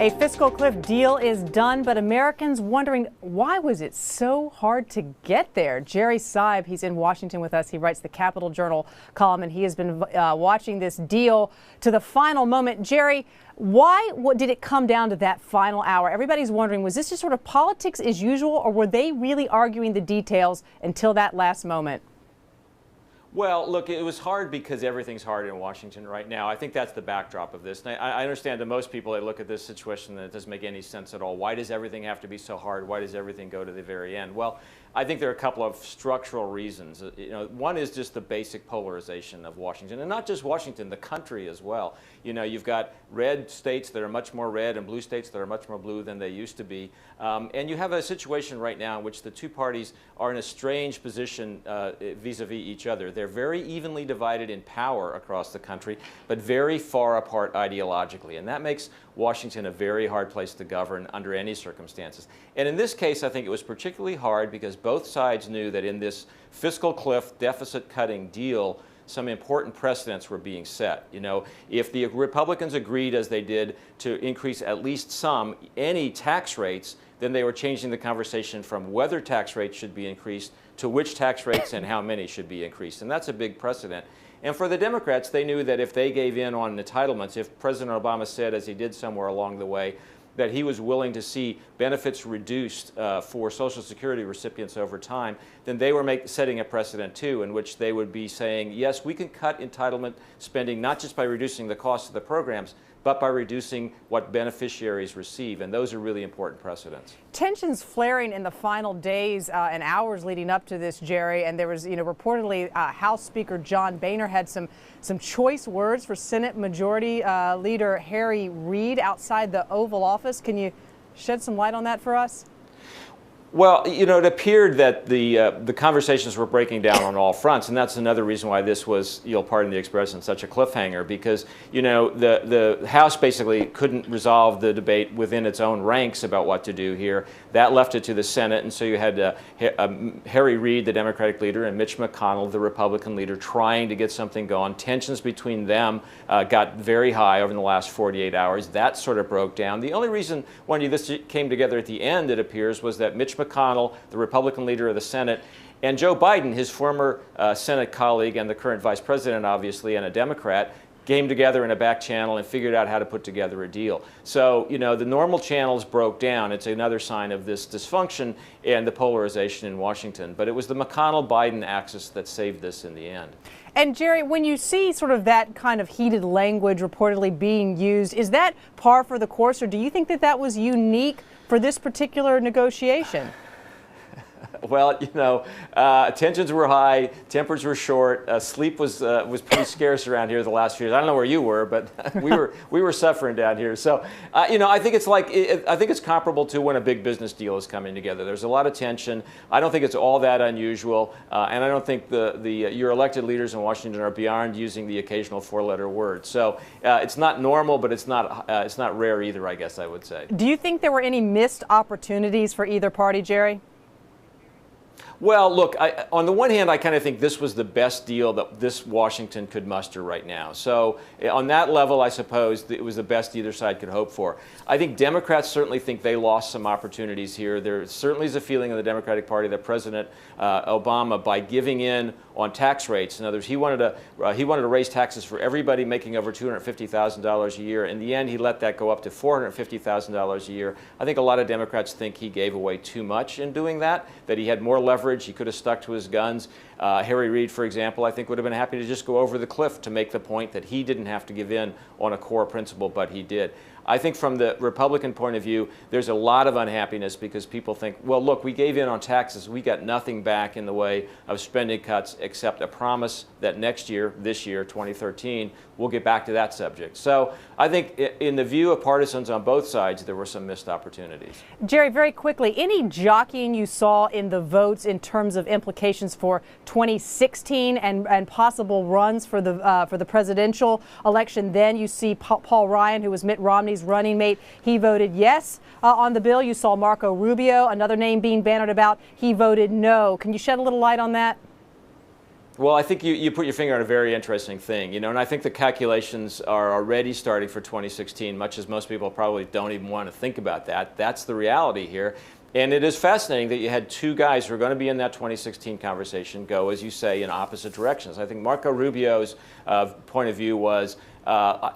A fiscal cliff deal is done, but Americans wondering, why was it so hard to get there? Jerry Seib, he's in Washington with us. He writes the Capitol Journal column, and he has been watching this deal to the final moment. Jerry, what did it come down to that final hour? Everybody's wondering, was this just sort of politics as usual, or were they really arguing the details until that last moment? Well, look, it was hard because everything's hard in Washington right now. I think that's the backdrop of this. And I understand to most people, they look at this situation that it doesn't make any sense at all. Why does everything have to be so hard? Why does everything go to the very end? Well, I think there are a couple of structural reasons. One is just the basic polarization of Washington, and not just Washington, the country as well. You've got red states that are much more red and blue states that are much more blue than they used to be. And you have a situation right now in which the two parties are in a strange position vis-a-vis each other. They're very evenly divided in power across the country, but very far apart ideologically. And that makes Washington a very hard place to govern under any circumstances. And in this case, I think it was particularly hard because both sides knew that in this fiscal cliff deficit-cutting deal, some important precedents were being set. If the Republicans agreed, as they did, to increase at least any tax rates, then they were changing the conversation from whether tax rates should be increased to which tax rates and how many should be increased. And that's a big precedent. And for the Democrats, they knew that if they gave in on entitlements, if President Obama said, as he did somewhere along the way, that he was willing to see benefits reduced for Social Security recipients over time, then they were setting a precedent too, in which they would be saying, yes, we can cut entitlement spending not just by reducing the cost of the programs, but by reducing what beneficiaries receive. And those are really important precedents. Tensions flaring in the final days and hours leading up to this, Jerry, and there was, reportedly House Speaker John Boehner had some choice words for Senate Majority Leader Harry Reid outside the Oval Office. Can you shed some light on that for us? Well, it appeared that the conversations were breaking down on all fronts, and that's another reason why this was, pardon the expression, such a cliffhanger, because, the House basically couldn't resolve the debate within its own ranks about what to do here. That left it to the Senate, and so you had Harry Reid, the Democratic leader, and Mitch McConnell, the Republican leader, trying to get something going. Tensions between them got very high over the last 48 hours. That sort of broke down. The only reason when this came together at the end, it appears, was that Mitch McConnell, the Republican leader of the Senate, and Joe Biden, his former Senate colleague and the current vice president, obviously, and a Democrat, came together in a back channel and figured out how to put together a deal. So, the normal channels broke down. It's another sign of this dysfunction and the polarization in Washington. But it was the McConnell-Biden axis that saved this in the end. And Jerry, when you see sort of that kind of heated language reportedly being used, is that par for the course, or do you think that that was unique for this particular negotiation? Well, tensions were high, tempers were short, sleep was pretty scarce around here the last few years. I don't know where you were, but we were suffering down here. So, I think it's comparable to when a big business deal is coming together. There's a lot of tension. I don't think it's all that unusual, and I don't think your elected leaders in Washington are beyond using the occasional four-letter word. So, it's not normal, but it's not rare either, I guess I would say. Do you think there were any missed opportunities for either party, Jerry? Well, look, on the one hand, I kind of think this was the best deal that this Washington could muster right now. So on that level, I suppose it was the best either side could hope for. I think Democrats certainly think they lost some opportunities here. There certainly is a feeling in the Democratic Party that President Obama, by giving in on tax rates, in other words, he wanted to raise taxes for everybody making over $250,000 a year. In the end, he let that go up to $450,000 a year. I think a lot of Democrats think he gave away too much in doing that he had more leverage. He could have stuck to his guns. Harry Reid, for example, I think would have been happy to just go over the cliff to make the point that he didn't have to give in on a core principle, but he did. I think from the Republican point of view, there's a lot of unhappiness because people think, well, look, we gave in on taxes. We got nothing back in the way of spending cuts except a promise that next year, this year, 2013, we'll get back to that subject. So I think in the view of partisans on both sides, there were some missed opportunities. Jerry, very quickly, any jockeying you saw in the votes in terms of implications for 2016 and possible runs for the presidential election? Then you see Paul Ryan, who was Mitt Romney's running mate. He voted yes on the bill. You saw Marco Rubio, another name being bannered about. He voted no. Can you shed a little light on that? Well, I think you put your finger on a very interesting thing, and I think the calculations are already starting for 2016, much as most people probably don't even want to think about that. That's the reality here. And it is fascinating that you had two guys who are going to be in that 2016 conversation go, as you say, in opposite directions. I think Marco Rubio's point of view was,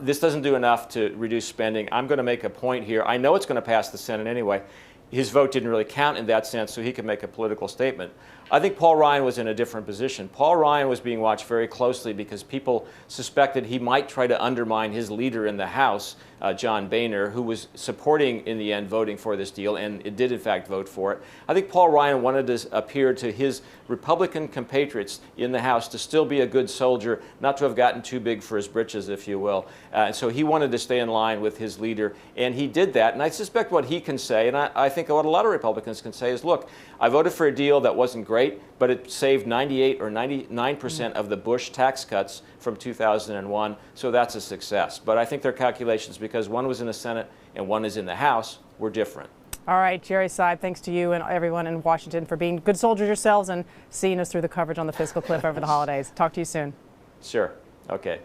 this doesn't do enough to reduce spending. I'm going to make a point here. I know it's going to pass the Senate anyway. His vote didn't really count in that sense, so he could make a political statement. I think Paul Ryan was in a different position. Paul Ryan was being watched very closely because people suspected he might try to undermine his leader in the House, John Boehner, who was supporting, in the end, voting for this deal, and it did, in fact, vote for it. I think Paul Ryan wanted to appear to his Republican compatriots in the House to still be a good soldier, not to have gotten too big for his britches, if you will. So he wanted to stay in line with his leader, and he did that. And I suspect what he can say, and I think what a lot of Republicans can say is, look, I voted for a deal that wasn't great, but it saved 98 or 99% of the Bush tax cuts from 2001, so that's a success. But I think their calculations, because one was in the Senate and one is in the House, were different. All right, Jerry Seib, thanks to you and everyone in Washington for being good soldiers yourselves and seeing us through the coverage on the fiscal cliff over the holidays. Talk to you soon. Sure. Okay.